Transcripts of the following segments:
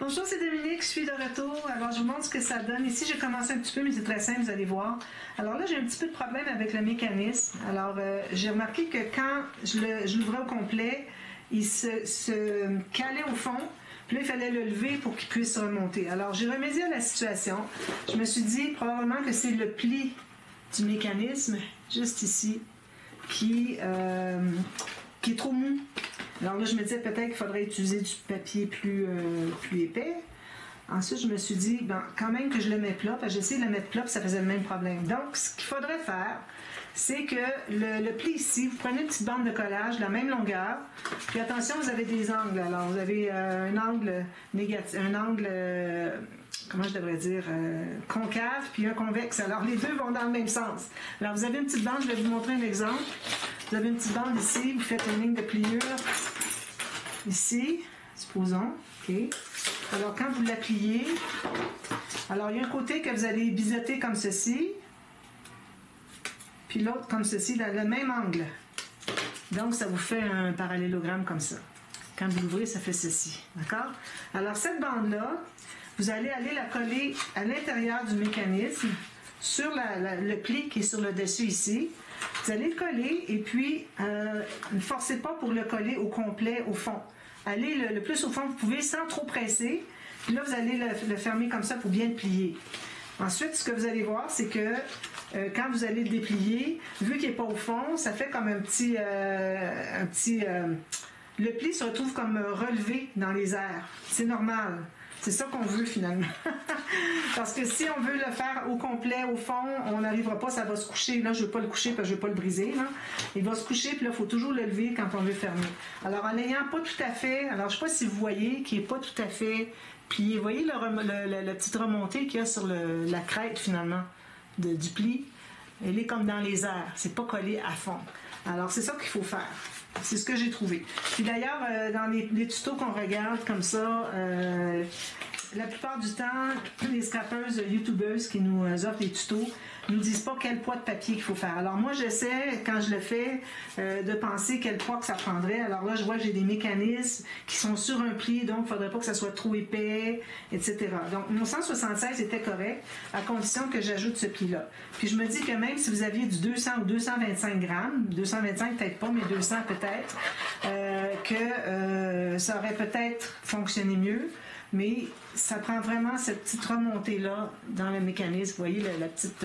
Bonjour, c'est Dominique, je suis de retour. Alors, je vous montre ce que ça donne. Ici, j'ai commencé un petit peu, mais c'est très simple, vous allez voir. Alors là, j'ai un petit peu de problème avec le mécanisme. Alors, j'ai remarqué que quand je l'ouvrais au complet, il se calait au fond. Puis là, il fallait le lever pour qu'il puisse remonter. Alors, j'ai remédié à la situation. Je me suis dit probablement que c'est le pli du mécanisme, juste ici, qui est trop mou. Alors là, je me disais peut-être qu'il faudrait utiliser du papier plus épais. Ensuite, je me suis dit, ben, quand même que je le mets plat, parce que j'ai essayé de le mettre plat, puis ça faisait le même problème. Donc, ce qu'il faudrait faire, c'est que le pli ici, vous prenez une petite bande de collage de la même longueur, puis attention, vous avez des angles. Alors, vous avez un angle négatif, un angle, comment je devrais dire, concave, puis un convexe. Alors, les deux vont dans le même sens. Alors, vous avez une petite bande, je vais vous montrer un exemple. Vous avez une petite bande ici, vous faites une ligne de pliure ici, supposons, ok. Alors, quand vous la pliez, alors il y a un côté que vous allez biseauter comme ceci, puis l'autre comme ceci, dans le même angle. Donc, ça vous fait un parallélogramme comme ça. Quand vous l'ouvrez, ça fait ceci, d'accord? Alors, cette bande-là, vous allez la coller à l'intérieur du mécanisme, sur le pli qui est sur le dessus ici. Vous allez le coller et puis ne forcez pas pour le coller au complet au fond. Allez le plus au fond que vous pouvez sans trop presser. Puis là, vous allez le fermer comme ça pour bien le plier. Ensuite, ce que vous allez voir, c'est que quand vous allez le déplier, vu qu'il n'est pas au fond, ça fait comme un petit... le pli se retrouve comme relevé dans les airs. C'est normal. C'est ça qu'on veut finalement. Parce que si on veut le faire au complet, au fond, on n'arrivera pas, ça va se coucher. Là, je ne veux pas le coucher parce que je ne veux pas le briser. Là. Il va se coucher, puis là, il faut toujours le lever quand on veut fermer. Alors, en n'ayant pas tout à fait, alors je ne sais pas si vous voyez, qui n'est pas tout à fait plié. Vous voyez la petite remontée qu'il y a sur la crête finalement du pli? Elle est comme dans les airs. C'est pas collé à fond. Alors, c'est ça qu'il faut faire. C'est ce que j'ai trouvé. Puis d'ailleurs, dans les tutos qu'on regarde comme ça, la plupart du temps, les scrapeuses youtubeuses qui nous offrent des tutos ne nous disent pas quel poids de papier qu'il faut faire. Alors moi, j'essaie, quand je le fais, de penser quel poids que ça prendrait. Alors là, je vois que j'ai des mécanismes qui sont sur un pli, donc il ne faudrait pas que ça soit trop épais, etc. Donc mon 176 était correct, à condition que j'ajoute ce pli-là. Puis je me dis que même si vous aviez du 200 ou 225 grammes, 225 peut-être pas, mais 200 peut-être, que ça aurait peut-être fonctionné mieux. Mais ça prend vraiment cette petite remontée-là dans le mécanisme. Vous voyez la petite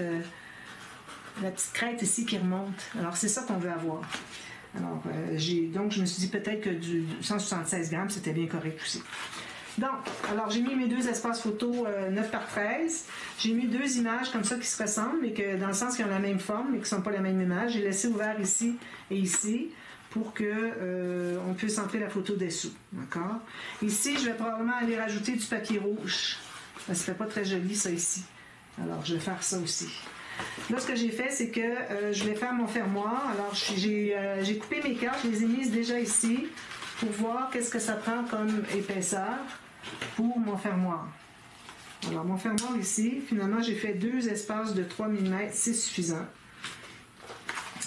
crête ici qui remonte. Alors, c'est ça qu'on veut avoir. Alors, donc, je me suis dit peut-être que du 176 grammes, c'était bien correct aussi. Donc, alors j'ai mis mes deux espaces photo 9 par 13. J'ai mis deux images comme ça qui se ressemblent, mais que dans le sens qu'ils ont la même forme, mais qui ne sont pas la même image. J'ai laissé ouvert ici et ici, pour qu'on puisse entrer la photo dessous. D'accord? Ici, je vais probablement aller rajouter du papier rouge. Ça ne fait pas très joli, ça, ici. Alors, je vais faire ça aussi. Là, ce que j'ai fait, c'est que je vais faire mon fermoir. Alors, j'ai coupé mes cartes, je les ai mises déjà ici pour voir qu'est-ce que ça prend comme épaisseur pour mon fermoir. Alors, mon fermoir ici, finalement, j'ai fait deux espaces de 3 mm, c'est suffisant.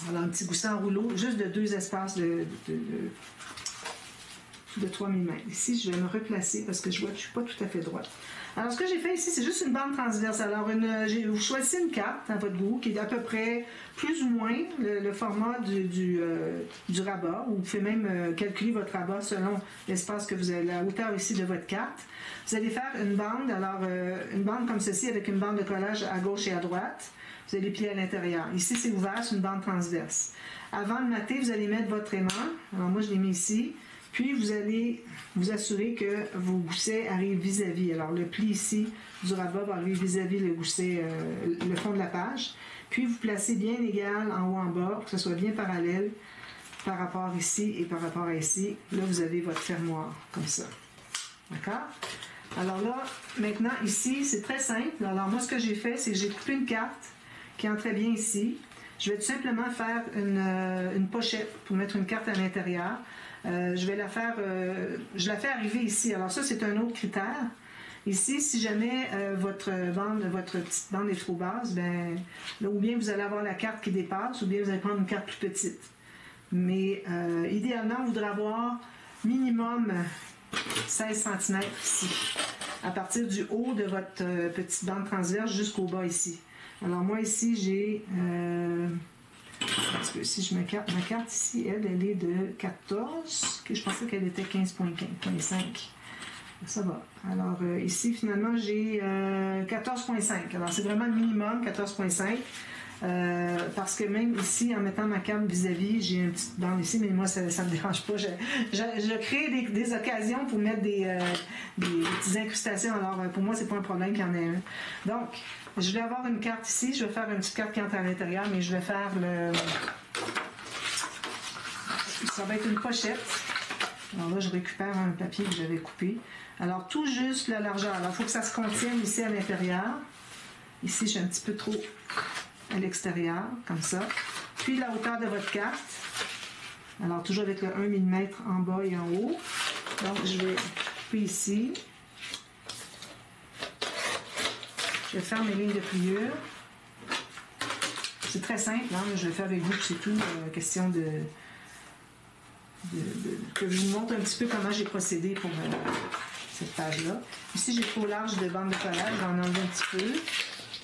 Alors, un petit goussin en rouleau, juste de deux espaces de 3 mm. Ici, je vais me replacer parce que je vois que je ne suis pas tout à fait droite. Alors, ce que j'ai fait ici, c'est juste une bande transverse. Alors, vous choisissez une carte à votre goût qui est à peu près plus ou moins le format du rabat. Vous pouvez même calculer votre rabat selon l'espace que vous avez, la hauteur ici de votre carte. Vous allez faire une bande, alors une bande comme ceci avec une bande de collage à gauche et à droite. Vous allez plier à l'intérieur. Ici, c'est ouvert, c'est une bande transverse. Avant de mater, vous allez mettre votre aimant. Alors, moi, je l'ai mis ici. Puis, vous allez vous assurer que vos goussets arrivent vis-à-vis. Alors, le pli ici du rabat va arriver vis-à-vis le gousset, le fond de la page. Puis, vous placez bien égal en haut en bas, pour que ce soit bien parallèle par rapport ici et par rapport à ici. Là, vous avez votre fermoir, comme ça. D'accord? Alors là, maintenant, ici, c'est très simple. Alors, moi, ce que j'ai fait, c'est que j'ai coupé une carte qui entrait bien ici. Je vais tout simplement faire une pochette pour mettre une carte à l'intérieur. Je vais la faire, je la fais arriver ici. Alors ça, c'est un autre critère. Ici, si jamais votre petite bande est trop basse, ben, là, ou bien vous allez avoir la carte qui dépasse, ou bien vous allez prendre une carte plus petite. Mais idéalement, on voudrait avoir minimum 16 cm ici, à partir du haut de votre petite bande transverse jusqu'au bas ici. Alors moi ici, j'ai... parce que si je me carte, ma carte ici, elle est de 14. Okay, je pensais qu'elle était 15.5. Ça va. Alors ici, finalement, j'ai 14.5. Alors c'est vraiment le minimum, 14.5. Parce que même ici, en mettant ma carte vis-à-vis, j'ai une petite bande ici, mais moi, ça ne me dérange pas. Je crée des occasions pour mettre des petites incrustations. Alors, pour moi, c'est pas un problème qu'il y en ait un. Donc, je vais avoir une carte ici. Je vais faire une petite carte qui entre à l'intérieur, mais je vais faire le... Ça va être une pochette. Alors là, je récupère un papier que j'avais coupé. Alors, tout juste la largeur. Alors, il faut que ça se contienne ici à l'intérieur. Ici, j'ai un petit peu trop à l'extérieur, comme ça. Puis la hauteur de votre carte. Alors, toujours avec le 1 mm en bas et en haut. Donc, je vais couper ici. Je vais faire mes lignes de pliure. C'est très simple, hein? Je le fais avec vous, c'est tout. Question que je vous montre un petit peu comment j'ai procédé pour cette page-là. Ici, j'ai trop large de bande de collage. Je vais en enlever un petit peu.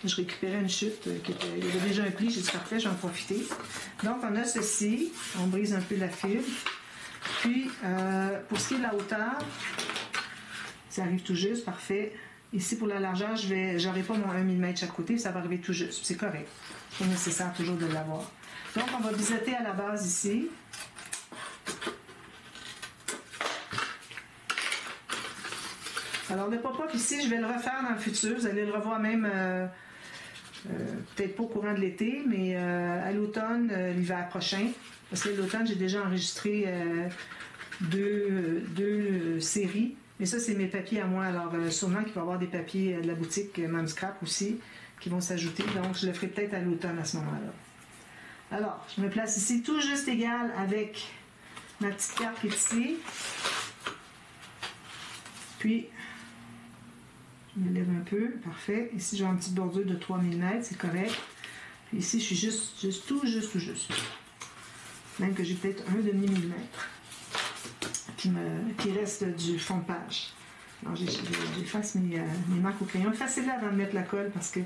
Je récupérais une chute il y avait déjà un pli, j'ai dit parfait, j'en ai profité. Donc, on a ceci. On brise un peu la fibre. Puis, pour ce qui est de la hauteur, ça arrive tout juste, parfait. Ici, pour la largeur, je n'aurai pas mon 1 mm chaque côté, ça va arriver tout juste. C'est correct. C'est pas nécessaire toujours de l'avoir. Donc, on va biseauter à la base ici. Alors, le pop-up ici, je vais le refaire dans le futur. Vous allez le revoir même, peut-être pas au courant de l'été, mais à l'automne, l'hiver prochain. Parce que l'automne, j'ai déjà enregistré deux séries. Mais ça, c'est mes papiers à moi. Alors, sûrement qu'il va y avoir des papiers de la boutique Mam Scrap aussi qui vont s'ajouter. Donc, je le ferai peut-être à l'automne à ce moment-là. Alors, je me place ici tout juste égal avec ma petite carte qui est ici. Puis, je me lève un peu. Parfait. Ici, j'ai une petite bordure de 3 mm. C'est correct. Puis ici, je suis tout juste. Même que j'ai peut-être un demi-millimètre qui reste du fond de page. Alors, j'efface mes marques au crayon. Effacez-les avant de mettre la colle parce que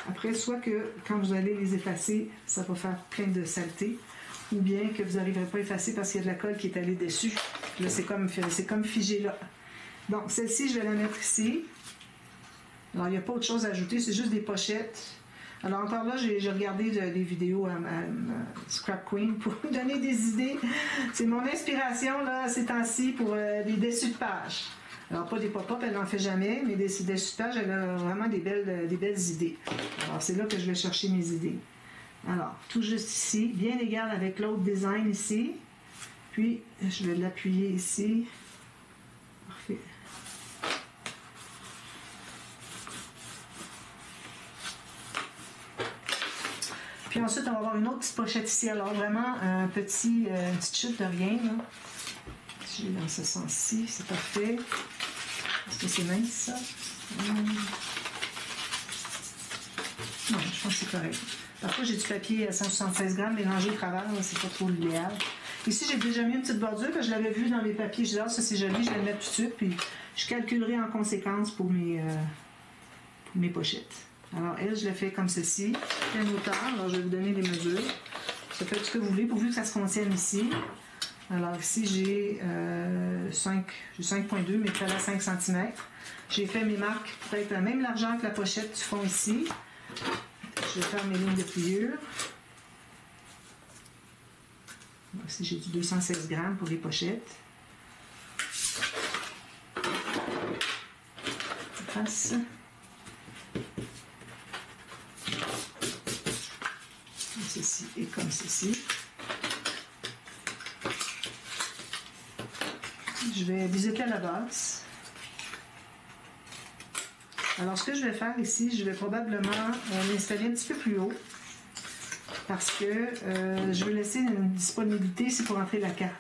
après, soit que quand vous allez les effacer, ça va faire plein de saleté, ou bien que vous n'arriverez pas à effacer parce qu'il y a de la colle qui est allée dessus. Là, c'est comme figé là. Donc, celle-ci, je vais la mettre ici. Alors, il n'y a pas autre chose à ajouter, c'est juste des pochettes. Alors, encore là, j'ai regardé des vidéos à Scrap Queen pour me donner des idées. C'est mon inspiration, là, ces temps-ci, pour des dessus de page. Alors, pas des pop-up, elle n'en fait jamais, mais des dessus de page, elle a vraiment des belles idées. Alors, c'est là que je vais chercher mes idées. Alors, tout juste ici, bien égal avec l'autre design ici. Puis, je vais l'appuyer ici. Parfait. Puis ensuite, on va avoir une autre petite pochette ici. Alors vraiment, une petite chute de rien. Là. Je vais dans ce sens-ci, c'est parfait. Est-ce que c'est mince, ça? Non, je pense que c'est correct. Parfois, j'ai du papier à 176 grammes mélangé au travers. C'est pas trop l'idéal. Ici, j'ai déjà mis une petite bordure. Que je l'avais vu dans mes papiers. Je disais, ah, ça c'est joli, je vais le mettre tout de suite. Puis je calculerai en conséquence pour mes pochettes. Alors, elle, je l'ai fait comme ceci. Pleine hauteur. Alors, je vais vous donner les mesures. Ça fait ce que vous voulez, pourvu que ça se contienne ici. Alors, ici, j'ai 5.2, mais elle a 5 cm. J'ai fait mes marques pour être la même largeur que la pochette du fond ici. Je vais faire mes lignes de pliure. Ici, j'ai du 216 grammes pour les pochettes. Face. Ceci et comme ceci. Je vais biseauter à la base. Alors, ce que je vais faire ici, je vais probablement l'installer un petit peu plus haut parce que je vais laisser une disponibilité ici pour entrer la carte.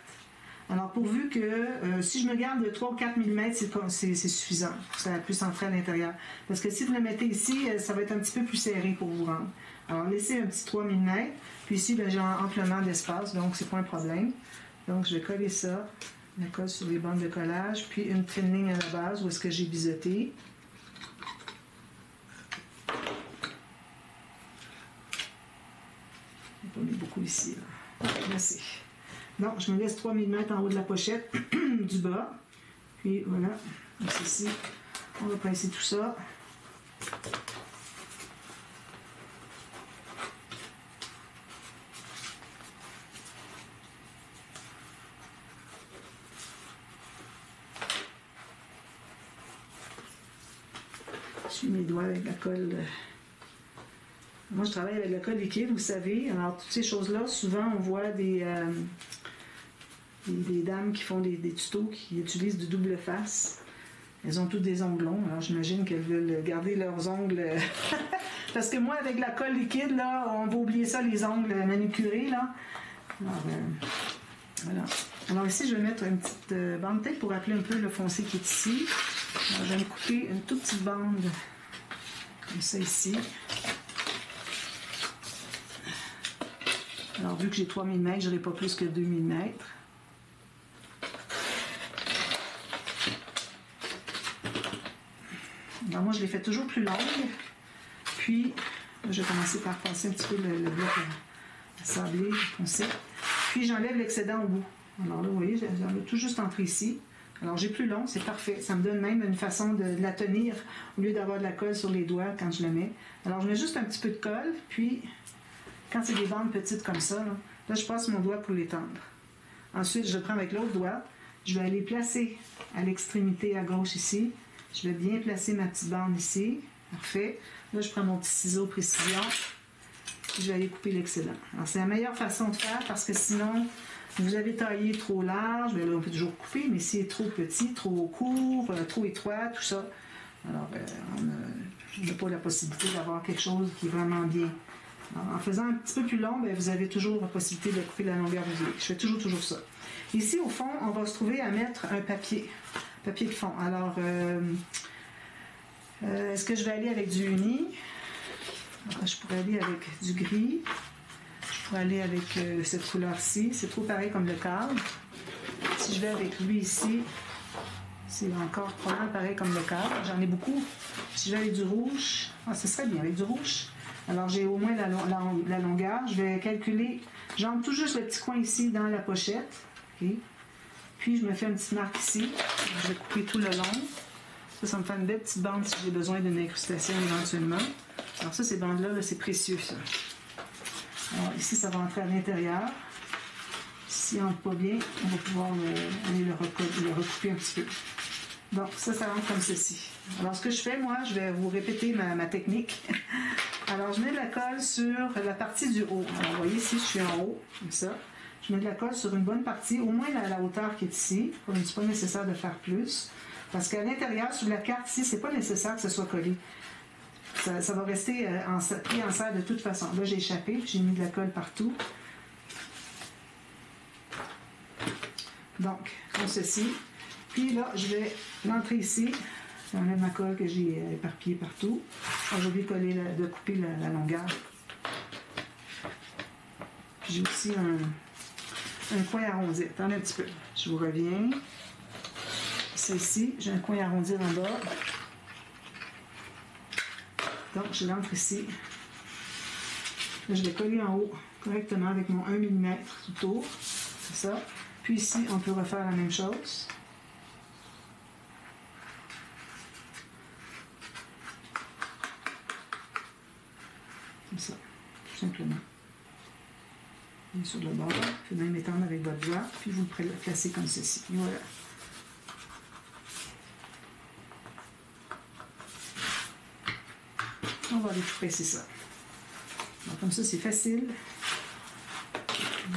Alors, pourvu que si je me garde de 3 ou 4 mm, c'est suffisant. Ça va plus entrer à l'intérieur. Parce que si vous le mettez ici, ça va être un petit peu plus serré pour vous rendre. Alors, laissez un petit 3 mm. Puis ici, j'ai amplement d'espace, donc c'est pas un problème. Donc, je vais coller ça la colle sur les bandes de collage, puis une fine ligne à la base où est-ce que j'ai biseauté. Je n'ai pas mis beaucoup ici. Là c'est. Donc, je me laisse 3 mm en haut de la pochette du bas. Puis voilà, donc ici, on va pincer tout ça. Je suis mes doigts avec la colle. Moi, je travaille avec la colle liquide, vous savez. Alors, toutes ces choses-là, souvent, on voit des dames qui font des tutos qui utilisent du double face. Elles ont toutes des ongles longs, alors j'imagine qu'elles veulent garder leurs ongles. Parce que moi, avec la colle liquide, là, on va oublier ça, les ongles manucurés, là. Alors, voilà. Alors ici, je vais mettre une petite bande, peut-être pour rappeler un peu le foncé qui est ici. Alors, je vais me couper une toute petite bande, comme ça ici. Alors, vu que j'ai 3 mm, je n'aurai pas plus que 2 mm. Alors, moi, je les fais toujours plus longues. Puis, je vais commencer par passer un petit peu le bloc à sabler, foncé. Puis, j'enlève l'excédent au bout. Alors là, vous voyez, j'en ai tout juste entré ici. Alors, j'ai plus long, c'est parfait. Ça me donne même une façon de la tenir au lieu d'avoir de la colle sur les doigts quand je le mets. Alors, je mets juste un petit peu de colle. Puis, quand c'est des bandes petites comme ça, là, je passe mon doigt pour l'étendre. Ensuite, je prends avec l'autre doigt. Je vais aller placer à l'extrémité à gauche ici. Je vais bien placer ma petite bande ici. Parfait. Là, je prends mon petit ciseau précision. Puis je vais aller couper l'excédent. Alors, c'est la meilleure façon de faire parce que sinon, vous avez taillé trop large. Bien là, on peut toujours couper, mais si c'est trop petit, trop court, trop étroit, tout ça, alors on n'a pas la possibilité d'avoir quelque chose qui est vraiment bien. Alors, en faisant un petit peu plus long, bien, vous avez toujours la possibilité de couper la longueur que vous voulez. Je fais toujours ça. Ici, au fond, on va se trouver à mettre un papier de fond. Alors, est-ce que je vais aller avec du uni? Je pourrais aller avec du gris. Je pourrais aller avec cette couleur-ci. C'est trop pareil comme le cadre. Si je vais avec lui ici, c'est encore probablement pareil comme le cadre. J'en ai beaucoup. Si je vais avec du rouge, ce serait bien avec du rouge. Alors, j'ai au moins la longueur. Je vais calculer, j'entre tout juste le petit coin ici dans la pochette. Okay. Puis, je me fais une petite marque ici. Je vais couper tout le long. Ça me fait une belle petite bande si j'ai besoin d'une incrustation éventuellement. Alors ça, ces bandes-là, -là, c'est précieux, ça. Alors ici, ça va entrer à l'intérieur. S'il n'entre pas bien, on va pouvoir aller le recouper un petit peu. Donc, ça rentre comme ceci. Alors, ce que je fais, moi, je vais vous répéter ma technique. Alors, je mets de la colle sur la partie du haut. Alors, vous voyez, ici, je suis en haut, comme ça. Je mets de la colle sur une bonne partie, au moins la hauteur qui est ici. Il n'est pas nécessaire de faire plus. Parce qu'à l'intérieur, sur la carte ici, c'est pas nécessaire que ce soit collé. Ça va rester pris en serre de toute façon. Là, j'ai échappé, j'ai mis de la colle partout. Donc, comme ceci. Puis là, je vais l'entrer ici. J'enlève ma colle que j'ai éparpillée partout. J'ai oublié de couper la longueur. Puis j'ai aussi un coin arrondi. Attendez un petit peu. Je vous reviens. C'est ici. J'ai un coin arrondi en bas. Donc, je l'entre ici. Là, je vais coller en haut correctement avec mon 1 mm tout autour. C'est ça. Puis ici, on peut refaire la même chose. Comme ça, tout simplement. Et sur le bord, vous pouvez même étendre avec votre doigt, puis vous le placez comme ceci. Et voilà. On va aller tout presser ça. Donc, comme ça, c'est facile.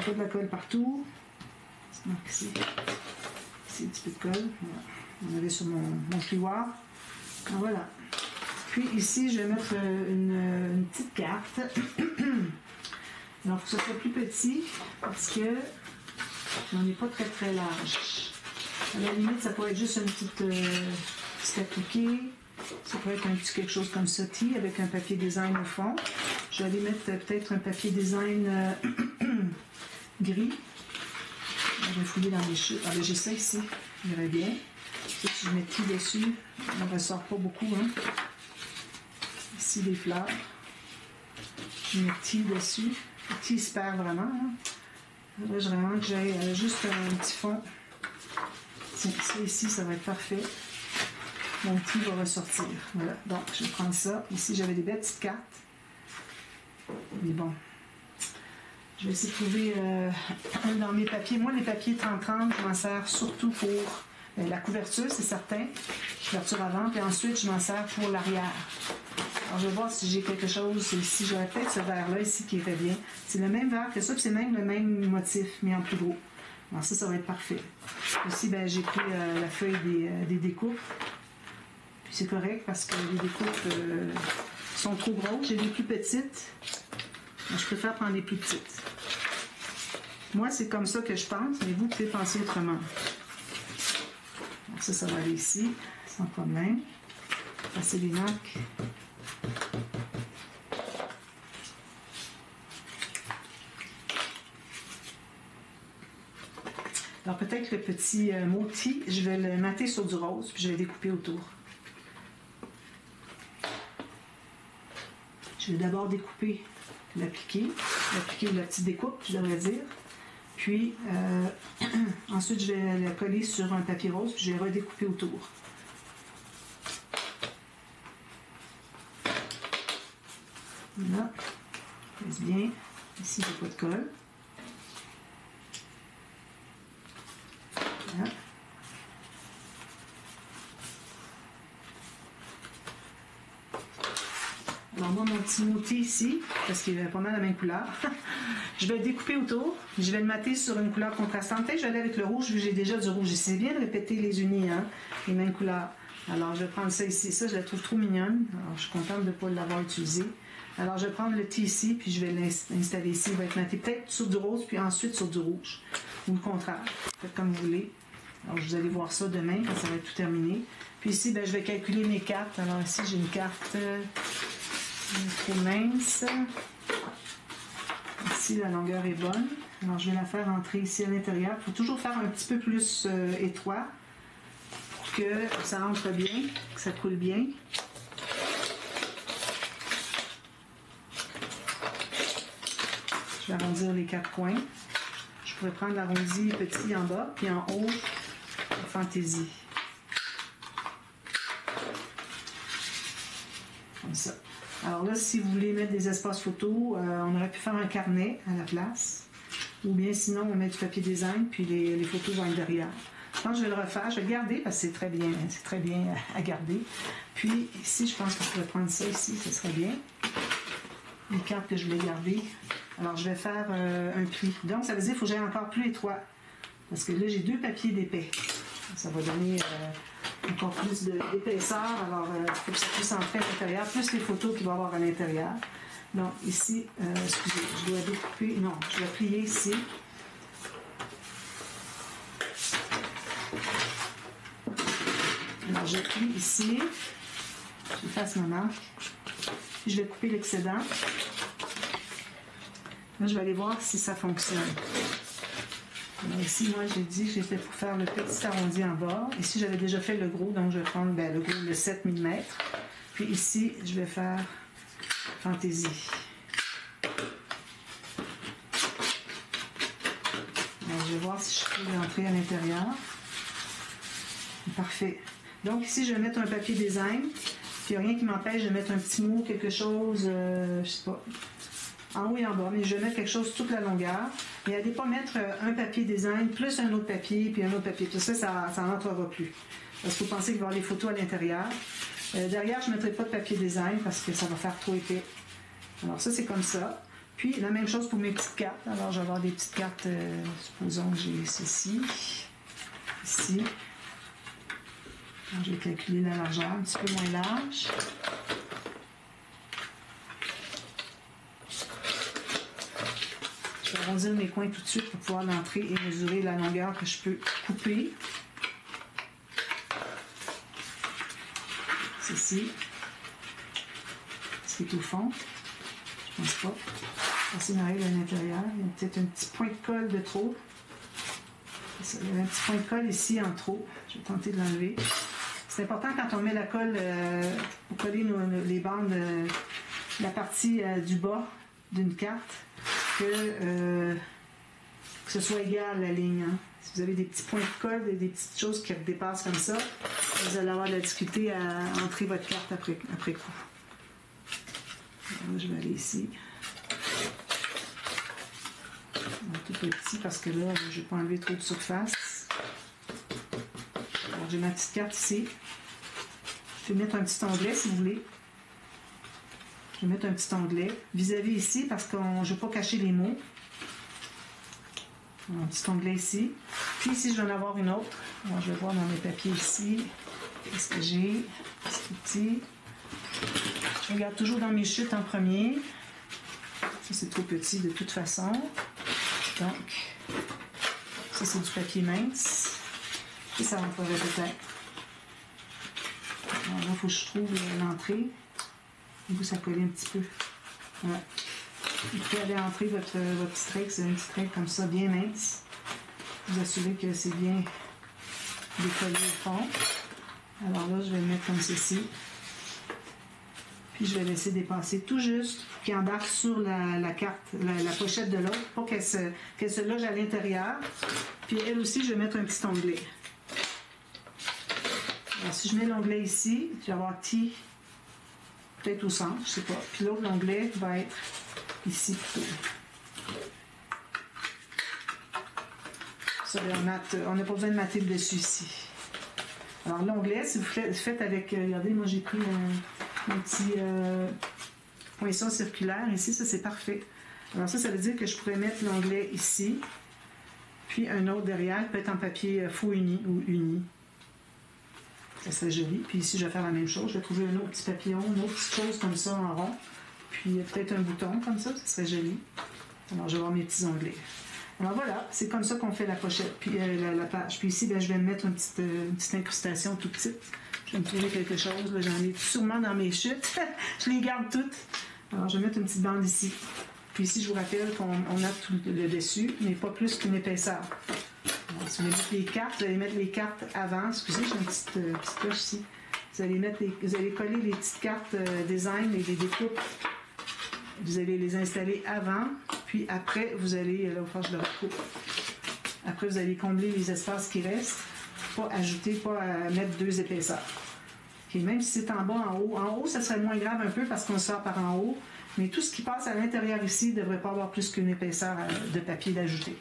Pas de la colle partout. Donc ici, un petit peu de colle. Voilà. On avait sur mon plioir. Voilà. Puis ici, je vais mettre une petite carte. Alors, il faut que ce soit plus petit parce que on n'est pas très large. À la limite, ça pourrait être juste une petite appliquée. Ça pourrait être un petit quelque chose comme ça, avec un papier design au fond. Je vais aller mettre peut-être un papier design gris. Je vais fouiller dans mes chutes. Ah, ben, j'ai ça ici. Il irait bien. Si je mets tout dessus, on ne ressort pas beaucoup. Hein. Ici, les fleurs. Je mets petit dessus. Le petit se perd vraiment. Hein. Là, je vraiment que j'ai juste un petit fond. Tiens, ça ici, ça va être parfait. Mon petit va ressortir. Voilà. Donc, je vais prendre ça. Ici, j'avais des belles petites cartes. Mais bon. Je vais essayer de trouver dans mes papiers. Moi, les papiers 30-30, je m'en sers surtout pour la couverture, c'est certain. Couverture avant. Puis ensuite, je m'en sers pour l'arrière. Alors, je vais voir si j'ai quelque chose ici. J'aurais peut-être ce verre-là ici qui irait bien. C'est le même verre que ça, puis c'est même le même motif, mais en plus gros. Alors ça va être parfait. Ici, ben, j'ai pris la feuille des découpes. Puis c'est correct parce que les découpes sont trop grosses. J'ai des plus petites. Mais je préfère prendre les plus petites. Moi, c'est comme ça que je pense, mais vous pouvez penser autrement. Donc ça va aller ici, sans problème. Passer les marques. Alors peut-être le petit moti, je vais le mater sur du rose, puis je vais découper autour. Je vais d'abord découper l'appliquer ou la petite découpe, je devrais dire. Puis ensuite, je vais le coller sur un papier rose, puis je vais redécouper autour. Voilà. Pèse bien. Ici, j'ai pas de colle. Voilà. Alors moi, mon petit mouti ici, parce qu'il a pas mal la même couleur, je vais le découper autour, je vais le mater sur une couleur contrastante. Peut-être que je vais aller avec le rouge, vu que j'ai déjà du rouge. C'est bien de répéter les unis, hein, les mêmes couleurs. Alors je vais prendre ça ici. Ça, je la trouve trop mignonne. Alors je suis contente de ne pas l'avoir utilisé. Alors je vais prendre le petit ici, puis je vais l'installer ici. Il va être maté peut-être sur du rose, puis ensuite sur du rouge. Ou le contraire. Faites comme vous voulez. Alors vous allez voir ça demain, quand ça va être tout terminé. Puis ici, ben, je vais calculer mes cartes. Alors ici, j'ai une carte trop mince. Ici, la longueur est bonne. Alors, je vais la faire entrer ici à l'intérieur. Il faut toujours faire un petit peu plus étroit pour que ça entre bien, que ça coule bien. Je vais arrondir les 4 coins. Je pourrais prendre l'arrondi petit en bas, puis en haut, la fantaisie. Comme ça. Alors là, si vous voulez mettre des espaces photos, on aurait pu faire un carnet à la place. Ou bien sinon, on met du papier design, puis les photos vont être derrière. Je pense que je vais le refaire. Je vais le garder parce que c'est très bien à garder. Puis ici, je pense que je pourrais prendre ça ici, ce serait bien. Les cartes que je voulais garder. Alors, je vais faire un pli. Donc, ça veut dire qu'il faut que j'aille encore plus étroit. Parce que là, j'ai 2 papiers d'épais. Ça va donner encore plus d'épaisseur. Alors, il faut que ça puisse entrer à l'intérieur, plus les photos qu'il va y avoir à l'intérieur. Donc, ici, excusez, je dois découper. Non, je vais plier ici. Alors, je plie ici. J'efface ma marque. Puis, je vais couper l'excédent. Là, je vais aller voir si ça fonctionne. Alors ici, moi, j'ai dit que j'étais pour faire le petit arrondi en bas. Ici, j'avais déjà fait le gros, donc je vais prendre le gros, le 7 mm. Puis ici, je vais faire fantaisie. Alors, je vais voir si je peux rentrer à l'intérieur. Parfait. Donc ici, je vais mettre un papier design. Puis il n'y a rien qui m'empêche de mettre un petit mot, quelque chose, je sais pas, en haut et en bas, mais je vais mettre quelque chose toute la longueur. Et n'allez pas mettre un papier design, plus un autre papier, puis un autre papier. Tout ça, ça n'entrera plus. Parce qu'il faut penser qu'il va y avoir les photos à l'intérieur. Derrière, je ne mettrai pas de papier design parce que ça va faire trop épais. Alors ça, c'est comme ça. Puis la même chose pour mes petites cartes. Alors, je vais avoir des petites cartes, supposons que j'ai ceci, ici. Alors, je vais calculer la largeur, un petit peu moins large. Je vais arrondir mes coins tout de suite pour pouvoir l'entrer et mesurer la longueur que je peux couper. Ceci. C'est au fond. Je pense pas. Passer ma règle à l'intérieur. Il y a peut-être un petit point de colle de trop. C'est ça, il y avait un petit point de colle ici en trop. Je vais tenter de l'enlever. C'est important quand on met la colle pour coller les bandes, la partie du bas d'une carte, que ce soit égal la ligne. Hein. Si vous avez des petits points de colle et des petites choses qui dépassent comme ça, vous allez avoir de la difficulté à entrer votre carte après coup. Alors, je vais aller ici. Tout petit parce que là, je ne vais pas enlever trop de surface. Alors, j'ai ma petite carte ici. Je vais mettre un petit onglet si vous voulez. Je vais mettre un petit onglet vis-à-vis ici parce que je ne veux pas cacher les mots. Un petit onglet ici. Puis ici, je vais en avoir une autre. Alors, je vais voir dans mes papiers ici. Qu'est-ce que j'ai? C'est petit. Je regarde toujours dans mes chutes en premier. Ça, c'est trop petit de toute façon. Donc, ça, c'est du papier mince. Et ça rentrerait peut-être. Alors là, il faut que je trouve l'entrée. Et vous, ça colle un petit peu. Voilà. Vous pouvez aller entrer votre petit trait. C'est un petit trait comme ça, bien mince. Vous assurez que c'est bien décollé au fond. Alors là, je vais le mettre comme ceci. Puis je vais laisser dépasser tout juste pour qu'il embarque sur la carte, la pochette de l'autre, pour qu'elle se loge à l'intérieur. Puis elle aussi, je vais mettre un petit onglet. Alors si je mets l'onglet ici, je vais avoir T peut-être au centre, je ne sais pas. Puis l'autre onglet va être ici plutôt. Ça, on n'a pas besoin de mater le dessus ici. Alors l'onglet, si vous faites avec, regardez, moi j'ai pris un petit poinçon circulaire ici, ça c'est parfait. Alors ça veut dire que je pourrais mettre l'onglet ici, puis un autre derrière, peut-être en papier faux uni ou uni. Ça serait joli. Puis ici, je vais faire la même chose. Je vais trouver un autre petit papillon, une autre petite chose comme ça en rond. Puis peut-être un bouton comme ça serait joli. Alors je vais avoir mes petits onglets. Alors voilà, c'est comme ça qu'on fait la pochette, puis la page. Puis ici, ben, je vais me mettre une petite incrustation tout petite. Je vais me trouver quelque chose. Là, j'en ai sûrement dans mes chutes. Je les garde toutes. Alors, je vais mettre une petite bande ici. Puis ici, je vous rappelle qu'on a tout le dessus, mais pas plus qu'une épaisseur. Alors, si vous allez mettre les cartes, vous allez mettre les cartes avant. Excusez, j'ai une petite coche ici. Vous allez coller les petites cartes design et les découpes. Vous allez les installer avant, puis après, vous allez, là, je le recoupe. Après, vous allez combler les espaces qui restent. Pas ajouter, pas mettre deux épaisseurs. Okay, même si c'est en bas, en haut, ça serait moins grave un peu parce qu'on sort par en haut. Mais tout ce qui passe à l'intérieur ici ne devrait pas avoir plus qu'une épaisseur de papier d'ajouter.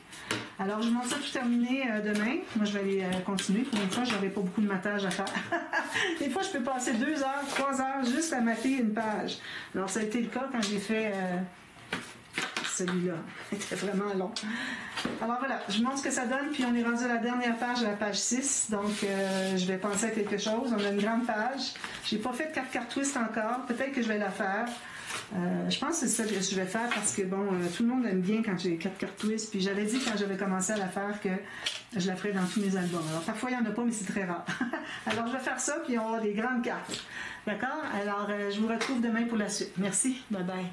Alors, je vous montre ça tout terminé demain. Moi, je vais aller continuer. Pour une fois, je n'aurai pas beaucoup de matage à faire. Des fois, je peux passer 2 heures, 3 heures juste à mater une page. Alors, ça a été le cas quand j'ai fait celui-là. C'était vraiment long. Alors voilà, je vous montre ce que ça donne. Puis, on est rendu à la dernière page, la page 6. Donc, je vais penser à quelque chose. On a une grande page. Je n'ai pas fait de carte twist encore. Peut-être que je vais la faire. Je pense que c'est ça que je vais faire parce que bon, tout le monde aime bien quand j'ai 4 cartes twist. Puis j'avais dit quand j'avais commencé à la faire que je la ferais dans tous mes albums. Alors parfois il n'y en a pas, mais c'est très rare. Alors je vais faire ça, puis on va avoir des grandes cartes. D'accord? Alors je vous retrouve demain pour la suite. Merci. Bye bye.